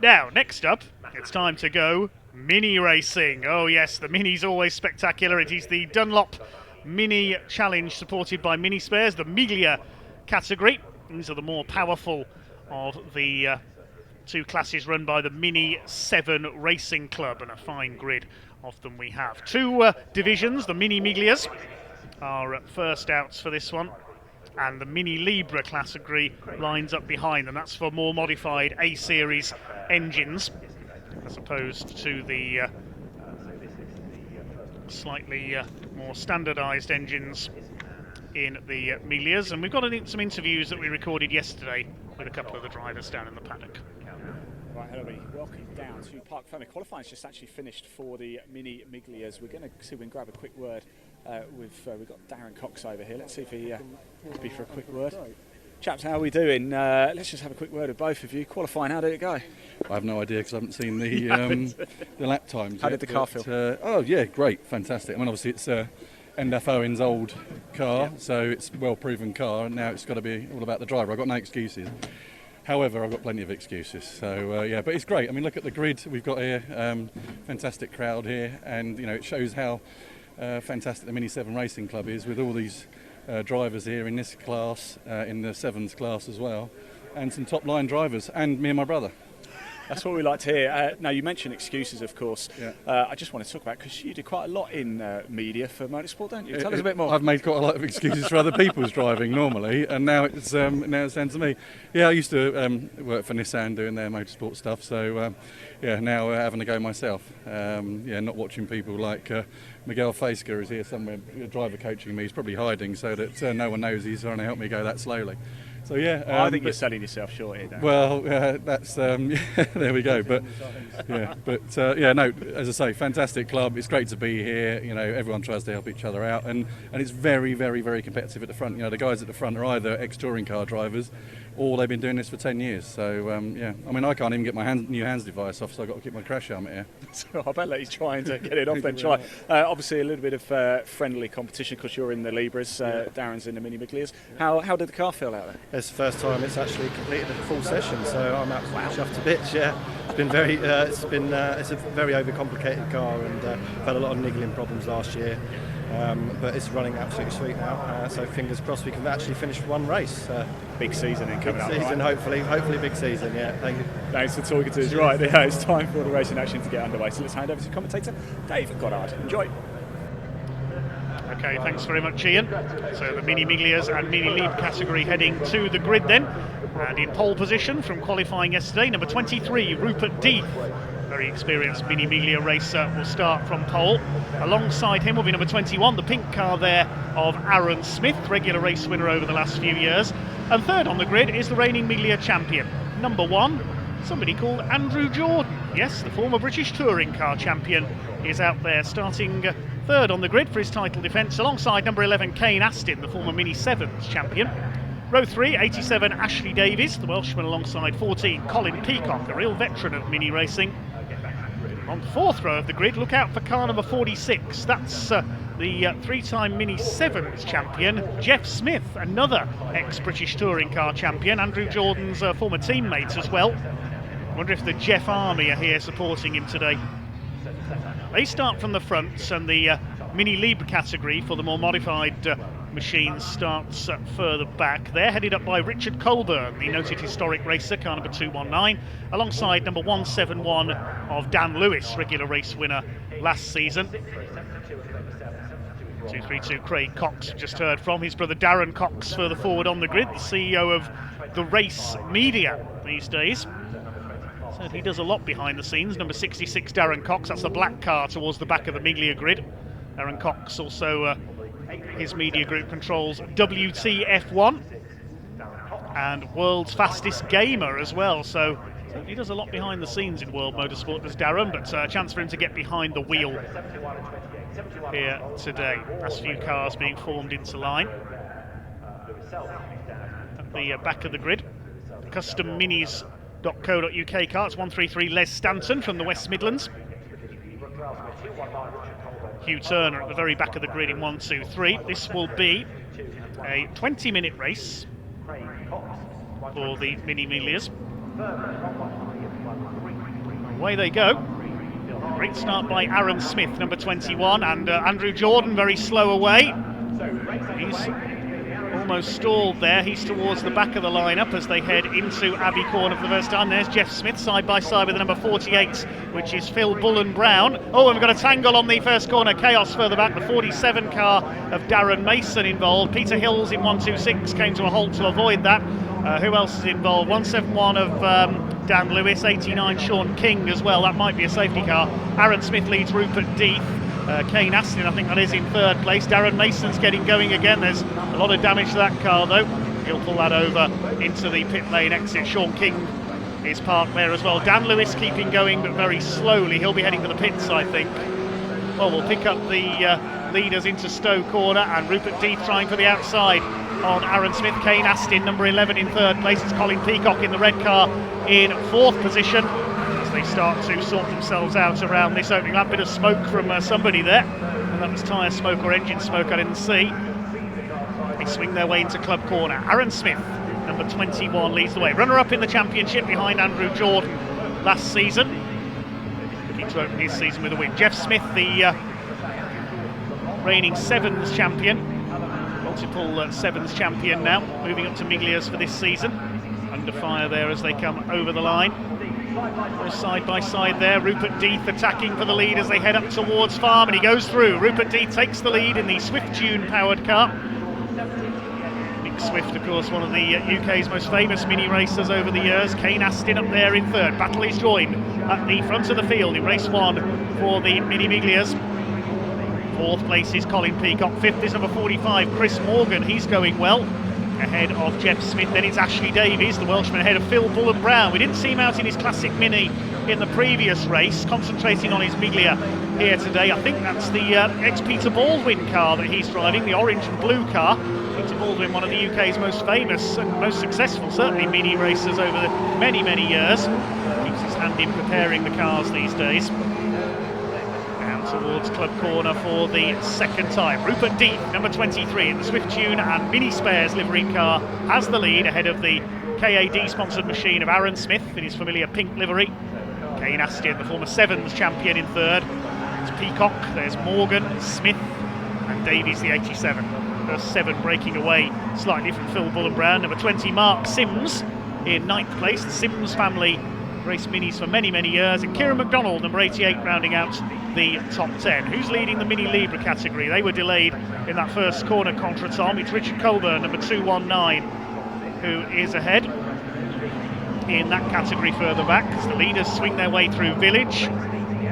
Now, next up, it's time to go mini racing. Oh yes, the mini's always spectacular. It is the Dunlop Mini Challenge supported by Mini Spares, the Miglia category. These are the more powerful of the two classes run by the Mini 7 Racing Club, and a fine grid of them we have. Two divisions, the Mini Miglias are first outs for this one, and the Mini Libra category lines up behind them. That's for more modified A-series engines, as opposed to the slightly more standardised engines in the Miglias. And we've got some interviews that we recorded yesterday with a couple of the drivers down in the paddock. Right, hello everybody. Welcome down to Park Fermé. Qualifying's just actually finished for the Mini Miglias. We're going to see if we can grab a quick word. We've got Darren Cox over here. Let's see if he could be for a quick word. Chaps, how are we doing? Let's just have a quick word with both of you. Qualifying, how did it go? I have no idea because I haven't seen the the lap times. How did the car feel? Oh yeah, great, fantastic. I mean, obviously it's NF Owen's old car, so it's a well-proven car, and now it's got to be all about the driver. I've got no excuses. However, I've got plenty of excuses. So yeah, but it's great. I mean, look at the grid we've got here. Fantastic crowd here, and you know it shows how fantastic the Mini 7 Racing Club is with all these drivers here in this class, in the Sevens class as well, and some top line drivers, and me and my brother. That's what we like to hear. Now, you mentioned excuses, of course. Yeah. I just want to talk about, because you do quite a lot in media for motorsport, don't you? Tell us a bit more. I've made quite a lot of excuses for other people's driving normally, and now it's down to me. Yeah, I used to work for Nissan doing their motorsport stuff, so yeah, now having a go myself. Yeah, not watching people like Miguel Faisca is here somewhere, driver coaching me. He's probably hiding so that no one knows he's trying to help me go that slowly. So yeah, I think you're selling yourself short here, Dan. Well, that's yeah, there we go. But yeah, no. As I say, fantastic club. It's great to be here. You know, everyone tries to help each other out, and it's very, very, very competitive at the front. You know, the guys at the front are either ex-touring car drivers, or they've been doing this for 10 years. So yeah, I mean, I can't even get my new hands device off, so I've got to keep my crash helmet here. So I bet that he's trying to get it off then. Try. Obviously, a little bit of friendly competition because you're in the Libras. Darren's in the Mini Miglias. How did the car feel out there? It's the first time it's actually completed a full session, so I'm absolutely chuffed to bits. Yeah, it's been very, it's a very overcomplicated car, and I've had a lot of niggling problems last year, but it's running absolutely sweet now. So fingers crossed we can actually finish one race. Big season then coming up. Big season, right? hopefully big season. Yeah, thank you. Thanks for talking to us. Right, yeah, it's time for the racing action to get underway. So let's hand over to commentator Dave Goddard. Enjoy. Okay, thanks very much, Ian. So the Mini Miglias and Mini Leap category heading to the grid then. And in pole position from qualifying yesterday, number 23, Rupert Deeth. Very experienced Mini Miglia racer will start from pole. Alongside him will be number 21, the pink car there of Aaron Smith, regular race winner over the last few years. And third on the grid is the reigning Miglia champion. Number 1, somebody called Andrew Jordan. Yes, the former British touring car champion is out there starting third on the grid for his title defence, alongside number 11, Kane Astin, the former Mini 7s champion. Row 3, 87, Ashley Davies, the Welshman, alongside 14, Colin Peacock, a real veteran of mini racing. On the fourth row of the grid, look out for car number 46. That's the three-time Mini 7s champion, Jeff Smith, another ex-British touring car champion, Andrew Jordan's former teammate as well. Wonder if the Jeff Army are here supporting him today. They start from the front, and the Mini Libre category for the more modified machines starts further back. They're headed up by Richard Colburn, the noted historic racer, car number 219, alongside number 171 of Dan Lewis, regular race winner last season. 232 Craig Cox, just heard from his brother Darren Cox, further forward on the grid, the CEO of the Race Media these days. So he does a lot behind the scenes. Number 66, Darren Cox, that's the black car towards the back of the Miglia grid. Darren Cox also, his media group controls WTF1 and World's Fastest Gamer as well. So he does a lot behind the scenes in World Motorsport, does Darren, but a chance for him to get behind the wheel here today. That's a few cars being formed into line. At the back of the grid, Custom Minis .co.uk carts, 133 Les Stanton from the West Midlands. Hugh Turner at the very back of the grid in 123. This will be a 20-minute race for the Mini Miglias. Away they go. Great start by Aaron Smith, number 21, and Andrew Jordan very slow away. He's almost stalled there. He's towards the back of the lineup as they head into Abbey Corner for the first time. There's Jeff Smith side by side with the number 48, which is Phil Bullen-Brown. Oh, and we've got a tangle on the first corner. Chaos further back. The 47 car of Darren Mason involved. Peter Hills in 126 came to a halt to avoid that. Who else is involved? 171 of Dan Lewis, 89 Sean King as well. That might be a safety car. Aaron Smith leads Rupert Death. Kane Astin, I think that is in third place. Darren Mason's getting going again. There's a lot of damage to that car though. He'll pull that over into the pit lane exit. Sean King is parked there as well. Dan Lewis keeping going but very slowly. He'll be heading to the pits, I think. Well, we'll pick up the leaders into Stowe Corner, and Rupert Death trying for the outside on Aaron Smith. Kane Astin, number 11, in third place. It's Colin Peacock in the red car in fourth position. They start to sort themselves out around this opening lap. Bit of smoke from somebody there, and that was tyre smoke or engine smoke, I didn't see. They swing their way into Club Corner. Aaron Smith, number 21, leads the way. Runner-up in the championship behind Andrew Jordan last season. Looking to open his season with a win. Jeff Smith, the reigning Sevens champion, multiple Sevens champion now, moving up to Miglia's for this season. Under fire there as they come over the line. Side by side there, Rupert Death attacking for the lead as they head up towards Farm, and he goes through. Rupert Death takes the lead in the Swift Tune powered car. Nick Swift, of course, one of the UK's most famous mini racers over the years. Kane Astin up there in third. Battle is joined at the front of the field in race one for the Mini Miglias. Fourth place is Colin Peacock. Fifth is number 45, Chris Morgan. He's going well, ahead of Jeff Smith. Then it's Ashley Davies, the Welshman, ahead of Phil Bullen-Brown. We didn't see him out in his classic Mini in the previous race, concentrating on his Miglia here today. I think that's the ex-Peter Baldwin car that he's driving, the orange and blue car. Peter Baldwin, one of the UK's most famous and most successful, certainly, Mini racers over the many, many years. Keeps his hand in preparing the cars these days. Towards Club Corner for the second time. Rupert Death, number 23, in the Swift Tune and Mini Spares livery car, has the lead ahead of the KAD sponsored machine of Aaron Smith in his familiar pink livery. Kane Astin, the former Sevens champion, in third. It's Peacock, there's Morgan, Smith and Davies, the 87. First seven breaking away slightly from Phil Bullen-Brown. Number 20, Mark Sims in ninth place. The Sims family race minis for many, many years. And Kieran MacDonald, number 88, rounding out the top 10. Who's leading the Mini Libra category? They were delayed in that first corner contretemps. It's Richard Colburn, number 219, who is ahead in that category further back as the leaders swing their way through Village.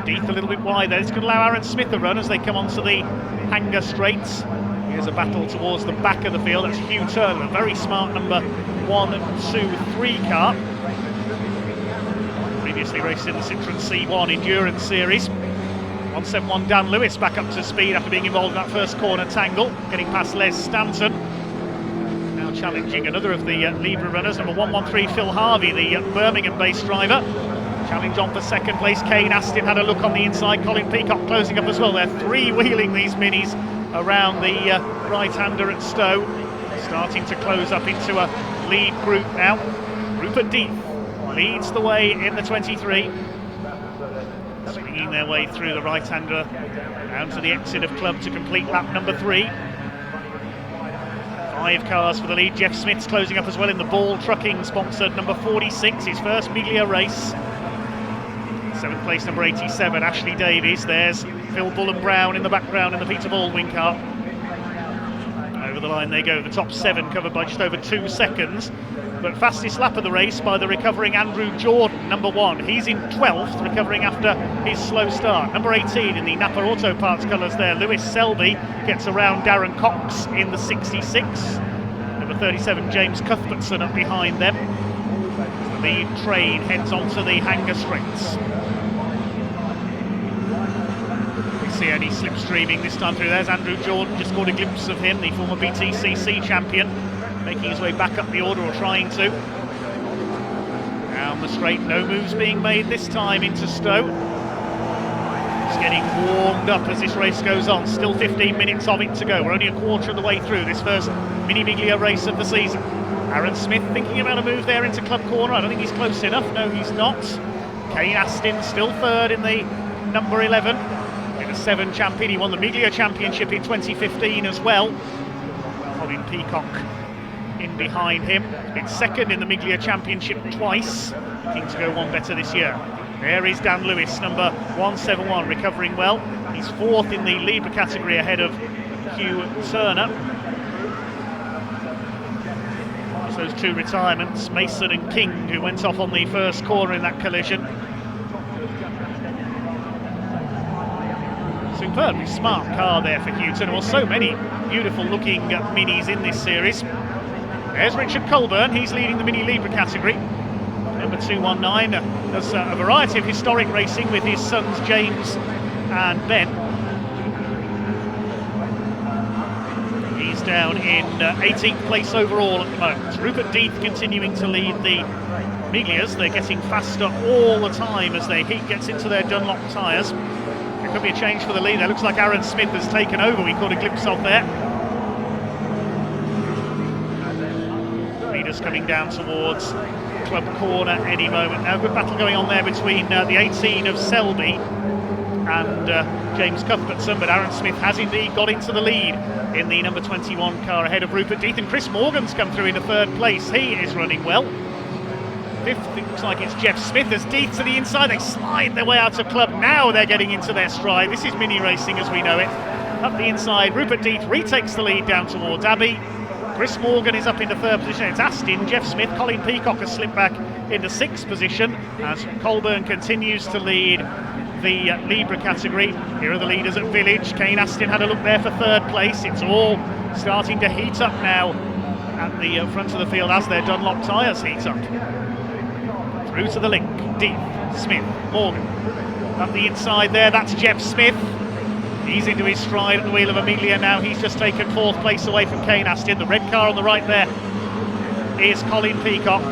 Death a little bit wide there. This could allow Aaron Smith a run as they come onto the Hanger Straights. Here's a battle towards the back of the field. That's Hugh Turner, a very smart number 1, 2, 3 car. Previously raced in the Citroen C1 Endurance Series. 171 Dan Lewis back up to speed after being involved in that first corner tangle, getting past Les Stanton. Now challenging another of the Libra runners, number 113 Phil Harvey, the Birmingham-based driver. Challenge on for second place. Kane Astin had a look on the inside. Colin Peacock closing up as well. They're three-wheeling these minis around the right-hander at Stowe. Starting to close up into a lead group now. Rupert Death leads the way in the 23. Swinging their way through the right-hander down to the exit of Club to complete lap number 3. 5 cars for the lead. Jeff Smith's closing up as well in the Ball Trucking sponsored number 46, his first Miglia race. 7th place number 87, Ashley Davies. There's Phil Bullen-Brown in the background in the Peter Baldwin car. Over the line they go, the top 7 covered by just over 2 seconds. But fastest lap of the race by the recovering Andrew Jordan, number 1. He's in 12th, recovering after his slow start. Number 18 in the Napa Auto Parts colours there, Lewis Selby, gets around Darren Cox in the 66. Number 37, James Cuthbertson up behind them. The train heads onto the Hanger Straights. We see any slipstreaming this time through. There's Andrew Jordan, just caught a glimpse of him, the former BTCC champion, making his way back up the order, or trying to. Down the straight, no moves being made this time into Stowe. Just getting warmed up as this race goes on. Still 15 minutes of it to go. We're only a quarter of the way through this first Mini Miglia race of the season. Aaron Smith thinking about a move there into Club Corner. I don't think he's close enough. No, he's not. Kane Astin still third in the number 11. In a 7 champion, he won the Miglia Championship in 2015 as well. Colin Peacock in behind him. Been second in the Miglia Championship twice. Looking to go one better this year. There is Dan Lewis, number 171, recovering well. He's fourth in the Libra category ahead of Hugh Turner. There's those two retirements, Mason and King, who went off on the first corner in that collision. Superbly smart car there for Hugh Turner. Well, so many beautiful looking minis in this series. There's Richard Colburn, he's leading the Mini Libra category. Number 219 does a variety of historic racing with his sons James and Ben. He's down in 18th place overall at the moment. Rupert Death continuing to lead the Miglias. They're getting faster all the time as their heat gets into their Dunlop tyres. There could be a change for the lead. There looks like Aaron Smith has taken over. We caught a glimpse of there. Leaders coming down towards Club Corner any moment now. Good battle going on there between the 18 of Selby and James Cuthbertson, but Aaron Smith has indeed got into the lead in the number 21 car ahead of Rupert Death, and Chris Morgan's come through into third place. He is running well. Fifth, it looks like it's Jeff Smith. As Death to the inside, they slide their way out of Club. Now they're getting into their stride. This is mini racing as we know it. Up the inside, Rupert Death retakes the lead down towards Abbey. Chris Morgan is up into third position. It's Astin, Jeff Smith, Colin Peacock has slipped back into sixth position as Colburn continues to lead the Libra category. Here are the leaders at Village. Kane Astin had a look there for third place. It's all starting to heat up now at the front of the field as their Dunlop tyres heat up. Through to the link, Death, Smith, Morgan. Up the inside there, that's Jeff Smith. He's into his stride at the wheel of Miglia now. He's just taken fourth place away from Kane Astin. The red car on the right there is Colin Peacock.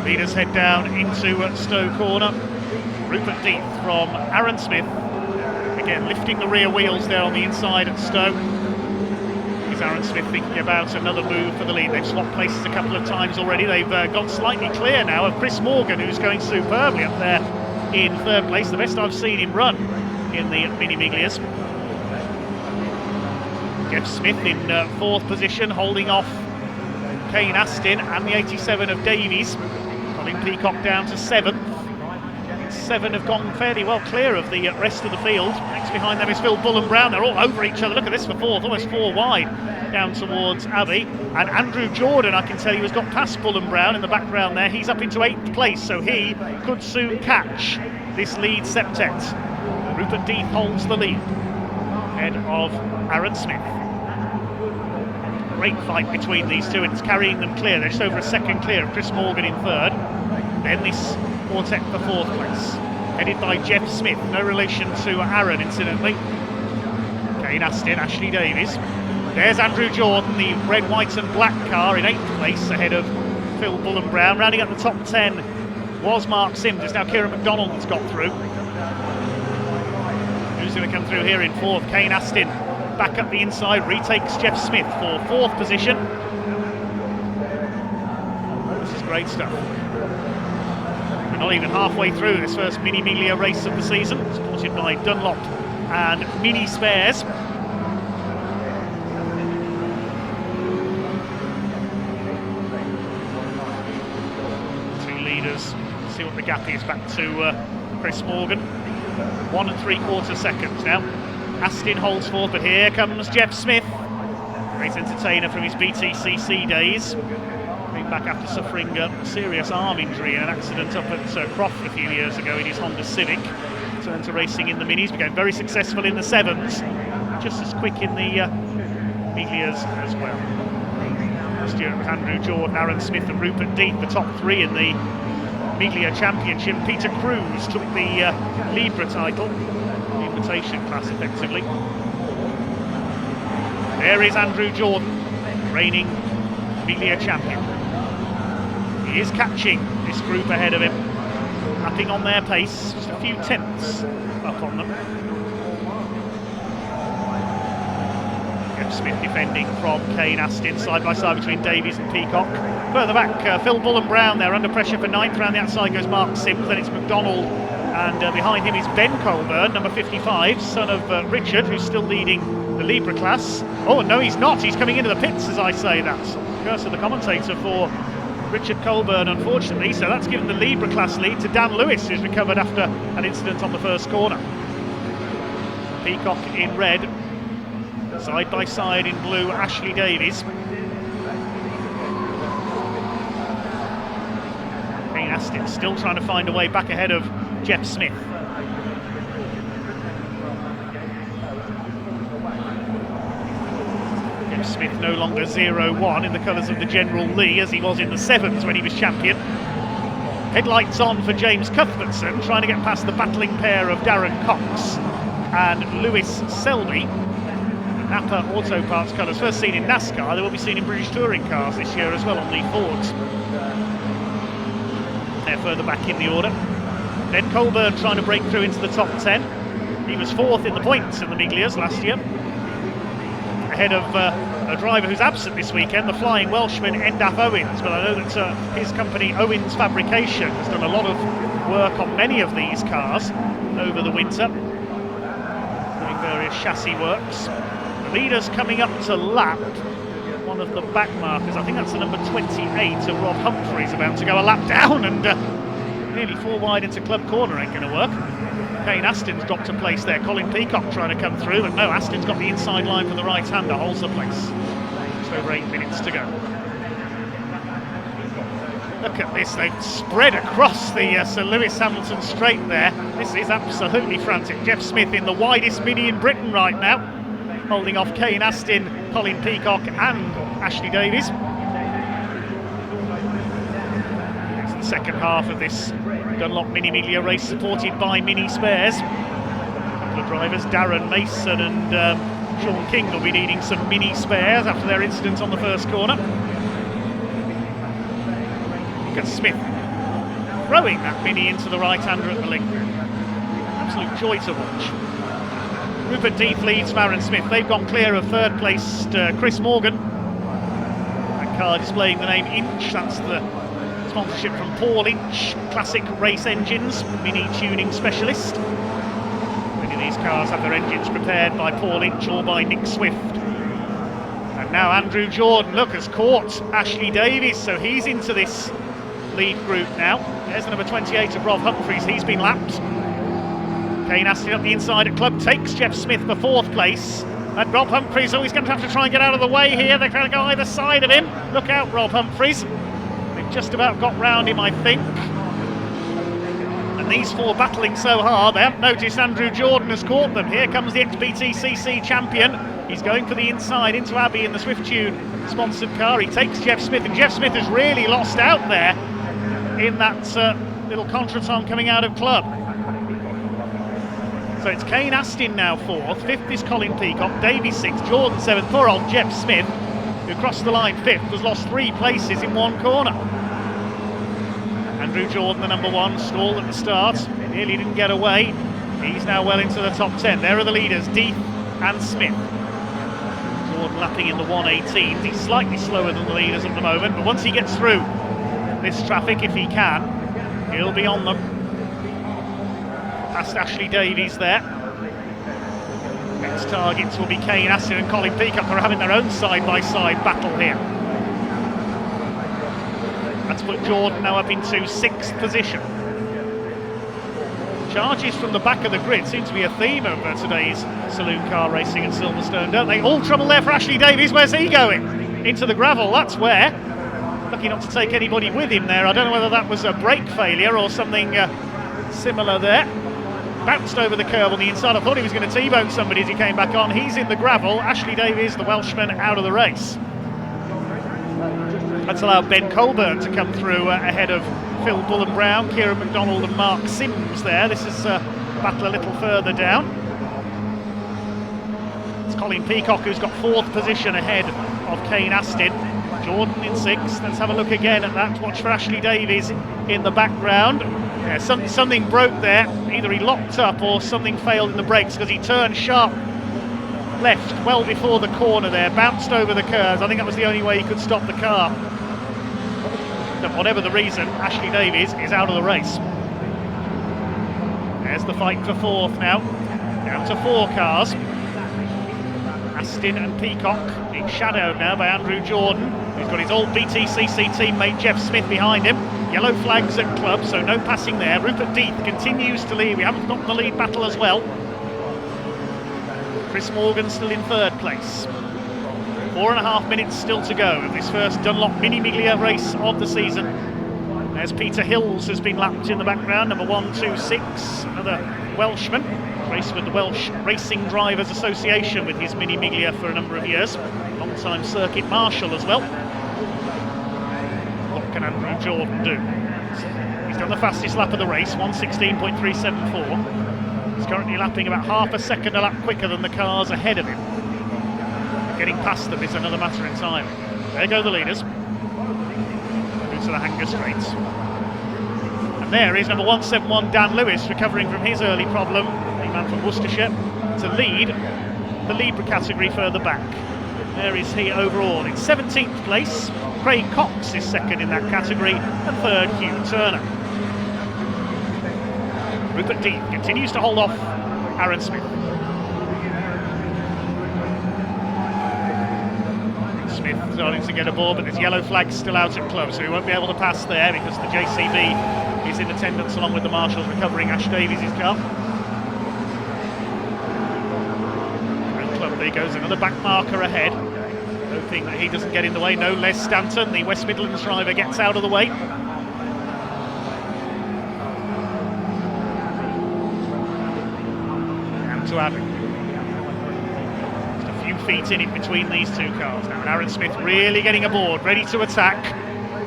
Leaders head down into Stowe Corner. Rupert Death from Aaron Smith. Again, lifting the rear wheels there on the inside at Stowe. Is Aaron Smith thinking about another move for the lead? They've swapped places a couple of times already. They've gone slightly clear now of Chris Morgan, who's going superbly up there in third place. The best I've seen him run in the Mini Miglias. Jeff Smith in fourth position, holding off Kane Astin and the 87 of Davies. Colin Peacock down to seventh. 7 have gone fairly well clear of the rest of the field. Next behind them is Phil Bull and Brown. They're all over each other. Look at this for fourth, almost 4 wide down towards Abbey. And Andrew Jordan, I can tell you, has got past Bull and Brown in the background there. He's up into 8th place, so he could soon catch this lead septet. Rupert Death holds the lead ahead of Aaron Smith. Great fight between these two, and it's carrying them clear. They're just over a second clear of Chris Morgan in third. Then this quartet for fourth place, headed by Jeff Smith, no relation to Aaron incidentally. Kane Astin, Ashley Davies. There's Andrew Jordan, the red, white and black car in 8th place ahead of Phil Bull and Brown. Rounding up the top 10 was Mark Sims. It's now Kieran McDonald that's got through. Who's going to come through here in fourth? Kane Astin back up the inside, retakes Jeff Smith for fourth position. This is great stuff. We're not even halfway through this first Mini Miglia race of the season, supported by Dunlop and Mini Spares. Two leaders, see what the gap is back to Chris Morgan. 1 3/4 seconds now. Astin holds forth, but here comes Jeff Smith. Great entertainer from his BTCC days. Back after suffering a serious arm injury in an accident up at Croft a few years ago in his Honda Civic. Turned to racing in the Minis, became very successful in the 7s, just as quick in the Miglias as well. Last year it was Andrew Jordan, Aaron Smith and Rupert Death, the top 3 in the Miglia Championship. Peter Cruz took the Libra title, the invitation class effectively. There is Andrew Jordan, reigning Miglia champion. He is catching this group ahead of him, upping on their pace, just a few tenths up on them. Jeff Smith defending from Kane Astin, side by side between Davies and Peacock. Further back, Phil Bullen-Brown there under pressure for 9th. Round the outside goes Mark Sims, then it's McDonald, and behind him is Ben Colburn, number 55, son of Richard, who's still leading the Libra class. Oh no, he's not, he's coming into the pits as I say that. Curse of the commentator for Richard Colburn, unfortunately, so that's given the Libra class lead to Dan Lewis, who's recovered after an incident on the first corner. Peacock in red, side by side in blue, Ashley Davies. Kane Astin still trying to find a way back ahead of Jeff Smith. Jeff Smith no longer 0-1 in the colours of the General Lee as he was in the 7s when he was champion. Headlights on for James Cuthbertson, trying to get past the battling pair of Darren Cox and Lewis Selby. Napa Auto Parts colours, first seen in NASCAR, they will be seen in British touring cars this year as well on the Fords. They're further back in the order. Ben Colburn trying to break through into the top 10. He was 4th in the points in the Miglias last year, ahead of a driver who's absent this weekend, the flying Welshman Endaf Owens. But I know that his company Owens Fabrication has done a lot of work on many of these cars over the winter, doing various chassis works. The leaders coming up to lap one of the back markers, I think that's the number 28 of Rob Humphreys, about to go a lap down, and nearly 4 wide into club corner ain't going to work. Kane Astin's dropped a place there. Colin Peacock trying to come through, but no, Astin's got the inside line for the right-hander, holds the place. Just over 8 minutes to go. Look at this, they've spread across the Sir Lewis Hamilton straight there. This is absolutely frantic. Jeff Smith in the widest Mini in Britain right now, holding off Kane Astin, Colin Peacock and Ashley Davies. It's the second half of this Dunlop Mini Miglia race, supported by Mini Spares. A couple of drivers, Darren Mason and Sean King, will be needing some Mini Spares after their incident on the first corner. Look at Smith throwing that Mini into the right-hander at the link. Absolute joy to watch. Rupert Death leads Maron Smith. They've gone clear of third placed Chris Morgan. That car displaying the name Inch, that's the sponsorship from Paul Inch, Classic Race Engines, Mini Tuning Specialist. Many of these cars have their engines prepared by Paul Inch or by Nick Swift. And now Andrew Jordan, look, has caught Ashley Davies, so he's into this lead group now. There's the number 28 of Rob Humphreys, he's been lapped. Kane Astin up the inside at club, takes Jeff Smith for 4th place. And Rob Humphreys, he's going to have to try and get out of the way here. They're trying to go either side of him. Look out, Rob Humphreys. They've just about got round him, I think. And these 4 battling so hard, they haven't noticed Andrew Jordan has caught them. Here comes the XBTCC champion. He's going for the inside into Abbey in the Swift Tune sponsored car. He takes Jeff Smith, and Jeff Smith has really lost out there in that little contretemps coming out of club. So it's Kane Astin now 4th, 5th is Colin Peacock, Davies 6th, Jordan 7th, poor old Jeff Smith, who crossed the line 5th, has lost 3 places in 1 corner. Andrew Jordan, the number 1, stalled at the start, nearly didn't get away. He's now well into the top 10. There are the leaders, Death and Smith. Jordan lapping in the 1:18. He's slightly slower than the leaders at the moment, but once he gets through this traffic, if he can, he'll be on them. Past Ashley Davies there. Next targets will be Kane Astin and Colin Peacock, who are having their own side-by-side battle here. That's put Jordan now up into 6th position. Charges from the back of the grid seem to be a theme of today's saloon car racing at Silverstone, don't they? All trouble there for Ashley Davies. Where's he going? Into the gravel, that's where. Lucky not to take anybody with him there. I don't know whether that was a brake failure or something similar there. Bounced over the curb on the inside. I thought he was going to T-bone somebody as he came back on. He's in the gravel. Ashley Davies, the Welshman, out of the race. That's allowed Ben Colburn to come through ahead of Phil Bullen-Brown, Kieran McDonald and Mark Sims there. This is a battle a little further down. It's Colin Peacock who's got 4th position ahead of Kane Astin. Jordan in 6th. Let's have a look again at that. Watch for Ashley Davies in the background. Yeah, something broke there. Either he locked up or something failed in the brakes, because he turned sharp left well before the corner there, bounced over the curves. I think that was the only way he could stop the car. But whatever the reason, Ashley Davies is out of the race. There's the fight for fourth now, down to 4 cars. Aston and Peacock being shadowed now by Andrew Jordan, who's got his old BTCC teammate Jeff Smith behind him. Yellow flags at club, so no passing there. Rupert Death continues to lead. We haven't got the lead battle as well. Chris Morgan still in 3rd place. 4.5 minutes still to go of this first Dunlop Mini Miglia race of the season. There's Peter Hills has been lapped in the background, number 126, another Welshman. Raced with the Welsh Racing Drivers Association with his Mini Miglia for a number of years. Long-time circuit marshal as well. What can Andrew Jordan do? He's done the fastest lap of the race, 1:16.374. He's currently lapping about half a second a lap quicker than the cars ahead of him. Getting past them is another matter in time. There go the leaders. Through to the Hanger Straights. And there is number 171 Dan Lewis, recovering from his early problem, the man from Worcestershire, to lead the Libra category further back. There is he overall in 17th place. Craig Cox is second in that category, and third Hugh Turner. Rupert Death continues to hold off Aaron Smith. Smith starting to get aboard, but there's yellow flags still out at club, so he won't be able to pass there because the JCB is in attendance along with the marshals recovering Ash Davies' car. And club there goes, another back marker ahead, hoping that he doesn't get in the way. No, Les Stanton, the West Midlands driver, gets out of the way. And to Adam. Feet in between these 2 cars now, and Aaron Smith really getting aboard, ready to attack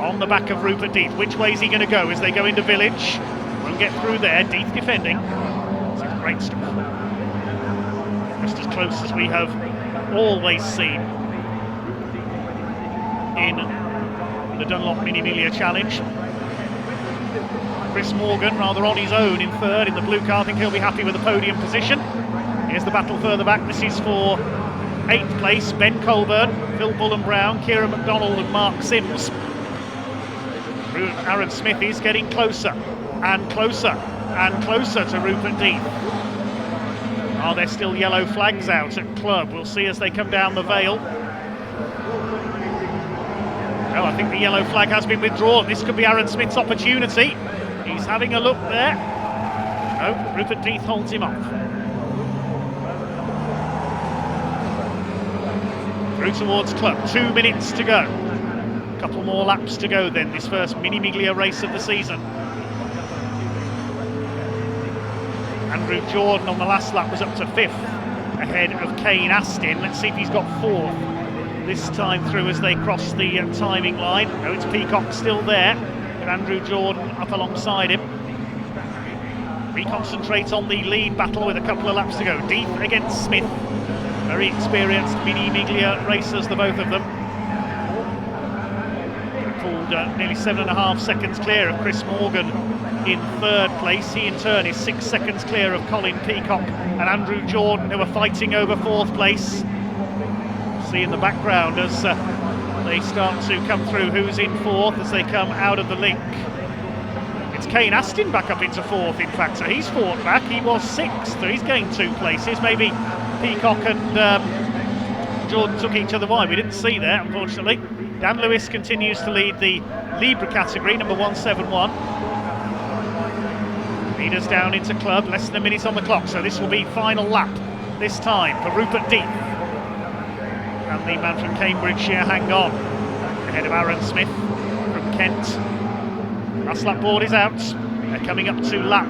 on the back of Rupert Death. Which way is he going to go as they go into Village? Won't get through there. Death defending. This is great stuff. Just as close as we have always seen in the Dunlop Mini Miglia Challenge. Chris Morgan rather on his own in 3rd in the blue car. I think he'll be happy with the podium position. Here's the battle further back. This is for 8th place, Ben Colburn, Phil Bullen-Brown, Kieran McDonald and Mark Sims. Aaron Smith is getting closer and closer and closer to Rupert Death. Are there still yellow flags out at club? We'll see as they come down the Vale. Well, I think the yellow flag has been withdrawn. This could be Aaron Smith's opportunity. He's having a look there. No, Rupert Death holds him off. Through towards club, 2 minutes to go. A couple more laps to go then, this first Mini Miglia race of the season. Andrew Jordan on the last lap was up to 5th, ahead of Kane Astin. Let's see if he's got 4th this time through as they cross the timing line. No, it's Peacock still there, with Andrew Jordan up alongside him. We concentrate on the lead battle with a couple of laps to go. Death against Smith. Very experienced Mini Miglia racers, the both of them. Pulled nearly 7.5 seconds clear of Chris Morgan in 3rd place. He in turn is 6 seconds clear of Colin Peacock and Andrew Jordan, who are fighting over 4th place. See in the background as they start to come through who's in 4th as they come out of the link. It's Kane Astin back up into 4th, in fact, so he's fought back. He was 6th, so he's gained 2 places. Maybe Peacock and Jordan took each other wide. We didn't see that, unfortunately. Dan Lewis continues to lead the Libra category, number 171. Leaders down into club, less than a minute on the clock, so this will be final lap this time for Rupert Death. And the man from Cambridgeshire, hang on, ahead of Aaron Smith from Kent. Last lap board is out. They're coming up to lap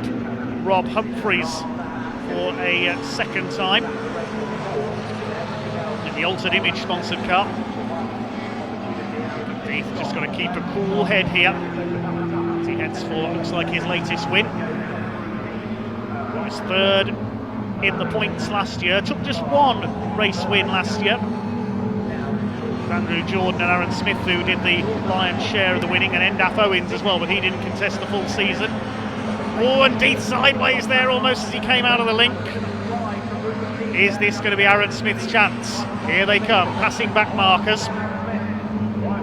Rob Humphreys for a second time in the Altered Image sponsored car. Death just got to keep a cool head here as he heads for what looks like his latest win. He was 3rd in the points last year, took just 1 race win last year. Andrew Jordan and Aaron Smith, who did the lion's share of the winning, and Endaf Owens as well, but he didn't contest the full season. Oh, and Death sideways there almost as he came out of the link. Is this going to be Aaron Smith's chance? Here they come, passing back markers.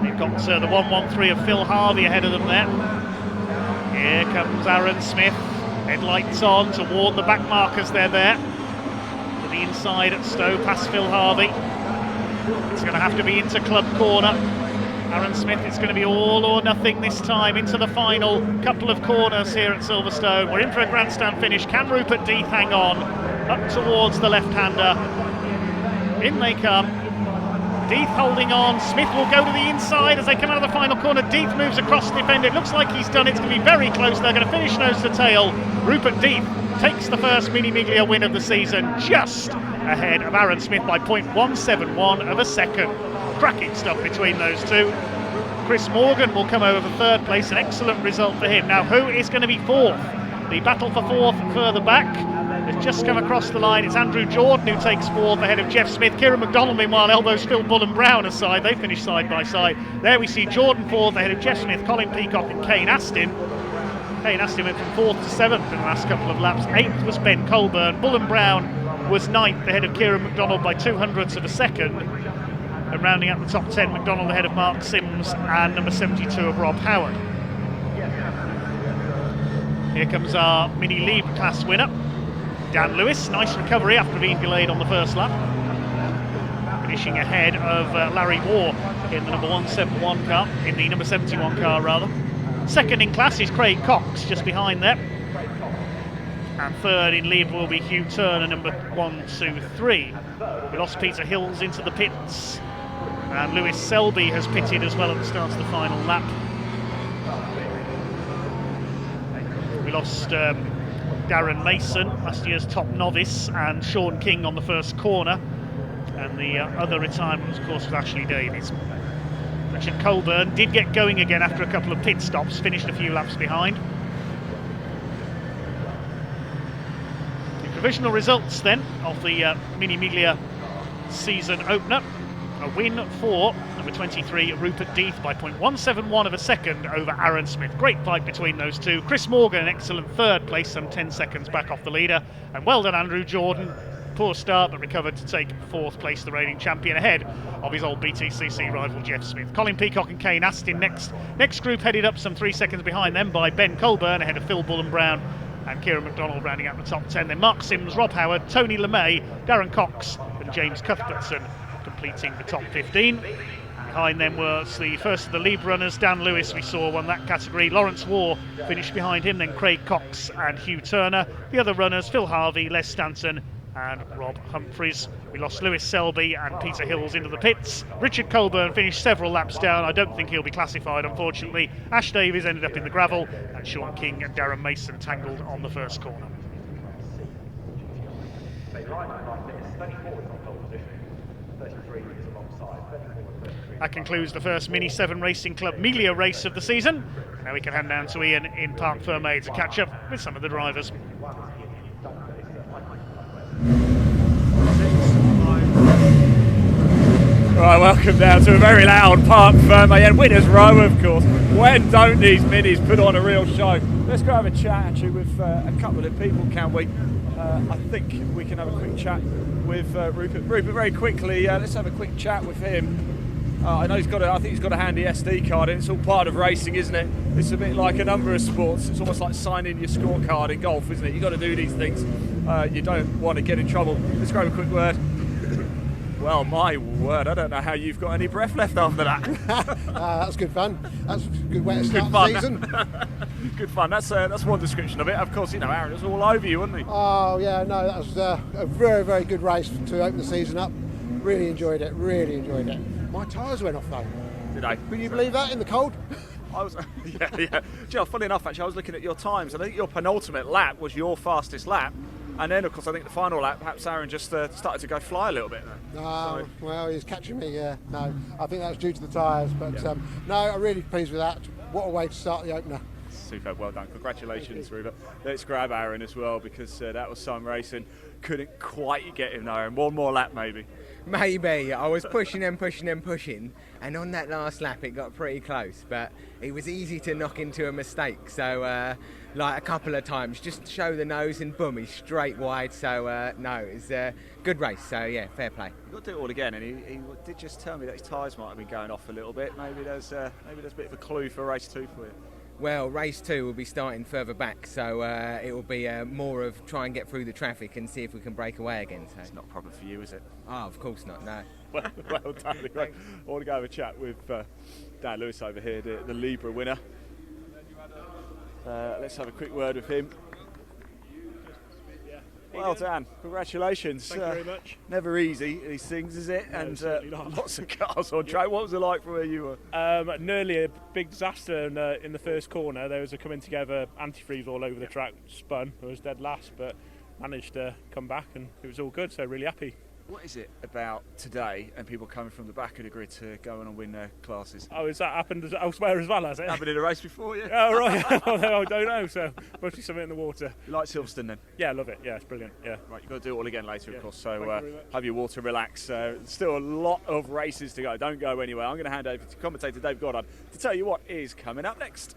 They've got the 1-1-3 of Phil Harvey ahead of them there. Here comes Aaron Smith. Headlights on to warn the back markers they're there. To the inside at Stowe, past Phil Harvey. It's going to have to be into club corner. Aaron Smith, it's going to be all or nothing this time into the final couple of corners here at Silverstone. We're in for a grandstand finish. Can Rupert Death hang on? Up towards the left-hander. In they come. Death holding on. Smith will go to the inside as they come out of the final corner. Death moves across the defender. It looks like he's done it. It's going to be very close. They're going to finish nose to tail. Rupert Death takes the first Mini Miglia win of the season, just ahead of Aaron Smith by 0.171 of a second. Cracking stuff between those two. Chris Morgan will come over for third place, an excellent result for him. Now, who is going to be fourth? The battle for fourth further back has just come across the line. It's Andrew Jordan who takes fourth ahead of Jeff Smith. Kieran McDonald, meanwhile, elbows Phil Bull and Brown aside. They finish side by side. There we see Jordan fourth ahead of Jeff Smith, Colin Peacock and Kane Astin. Kane Astin went from fourth to seventh in the last couple of laps. Eighth was Ben Colburn. Bull and Brown was ninth ahead of Kieran McDonald by 0.02 of a second. And rounding out the top 10, McDonald ahead of Mark Sims and number 72 of Rob Howard. Here comes our Mini League class winner, Dan Lewis. Nice recovery after being delayed on the first lap. Finishing ahead of Larry Moore in the number 171 car, in the number 71 car rather. Second in class is Craig Cox, just behind there. And third in lead will be Hugh Turner, number 123. We lost Peter Hills into the pits. And Lewis Selby has pitted as well at the start of the final lap. We lost Darren Mason, last year's top novice, and Sean King on the first corner. And the other retirement, of course, was Ashley Davies. Richard Colburn did get going again after a couple of pit stops, finished a few laps behind. The provisional results then of the Mini Miglia season opener. A win for number 23, Rupert Death, by 0.171 of a second over Aaron Smith. Great fight between those two. Chris Morgan, an excellent third place, some 10 seconds back off the leader. And well done, Andrew Jordan. Poor start, but recovered to take fourth place, the reigning champion, ahead of his old BTCC rival Jeff Smith. Colin Peacock and Kane Astin next group, headed up some 3 seconds behind them by Ben Colburn, ahead of Phil Bull and Brown and Kieran McDonald rounding out the top 10. Then Mark Sims, Rob Howard, Tony LeMay, Darren Cox and James Cuthbertson completing the top 15. Behind them was the first of the lead runners, Dan Lewis, we saw, won that category. Lawrence Waugh finished behind him, then Craig Cox and Hugh Turner. The other runners, Phil Harvey, Les Stanton and Rob Humphreys. We lost Lewis Selby and Peter Hills into the pits. Richard Colburn finished several laps down. I don't think he'll be classified, unfortunately. Ash Davies ended up in the gravel, and Sean King and Darren Mason tangled on the first corner. That concludes the first Mini 7 Racing Club Miglia race of the season. Now we can hand down to Ian in Parc Fermé to catch up with some of the drivers. Right, welcome down to a very loud Parc Fermé and winners row, of course. When don't these minis put on a real show? Let's go have a chat actually with a couple of people, can we? I think we can have a quick chat with Rupert. Rupert, very quickly, let's have a quick chat with him. I know I think he's got a handy SD card, and it's all part of racing, isn't it? It's a bit like a number of sports. It's almost like signing your scorecard in golf, isn't it? You've got to do these things. You don't want to get in trouble. Let's grab a quick word. Well, my word, I don't know how you've got any breath left after that. That was good fun. That's a good way to start the season. Good fun. That's one description of it. Of course, you know, Aaron was all over you, wasn't he? Oh, yeah, no, that was a very, very good race to open the season up. Really enjoyed it, really enjoyed it. My tyres went off though. Did I? Can you believe that, in the cold? I was, yeah. Do you know, funny enough, actually, I was looking at your times, and I think your penultimate lap was your fastest lap. And then, of course, I think the final lap, perhaps Aaron just started to go fly a little bit there. Well, he's catching me, yeah. No, I think that was due to the tyres. But no, I'm really pleased with that. What a way to start the opener. Superb, well done. Congratulations, Rupert. Let's grab Aaron as well, because that was some racing. Couldn't quite get him, Aaron. One more lap, maybe. Maybe. I was pushing, and on that last lap it got pretty close, but it was easy to knock into a mistake. So, like a couple of times, just show the nose and boom, he's straight wide. So, no, it was a good race. So, yeah, fair play. You've got to do it all again, and he did just tell me that his tyres might have been going off a little bit. Maybe there's a bit of a clue for race 2 for you. Well, race 2 will be starting further back, so it will be more of try and get through the traffic and see if we can break away again. So. It's not a problem for you, is it? Oh, of course not, no. Well done. I want to go have a chat with Dan Lewis over here, the Libra winner. Let's have a quick word with him. Well, Dan, congratulations. Thank you very much. Never easy, these things, is it? No, and certainly not. lots of cars on track. What was it like from where you were? Nearly a big disaster in the first corner. There was a coming together antifreeze all over the track, spun. I was dead last, but managed to come back and it was all good, so really happy. What is it about today and people coming from the back of the grid to go on and win their classes? Oh, has that happened elsewhere as well, has it? Happened in a race before, yeah? Oh, right. Well, I don't know, so must be something in the water. You like Silverstone then? Yeah, I love it. Yeah, it's brilliant. Yeah. Right, you've got to do it all again later, of course, Thank you so very much. have your water, relax. Still a lot of races to go. Don't go anywhere. I'm going to hand over to commentator Dave Goddard to tell you what is coming up next.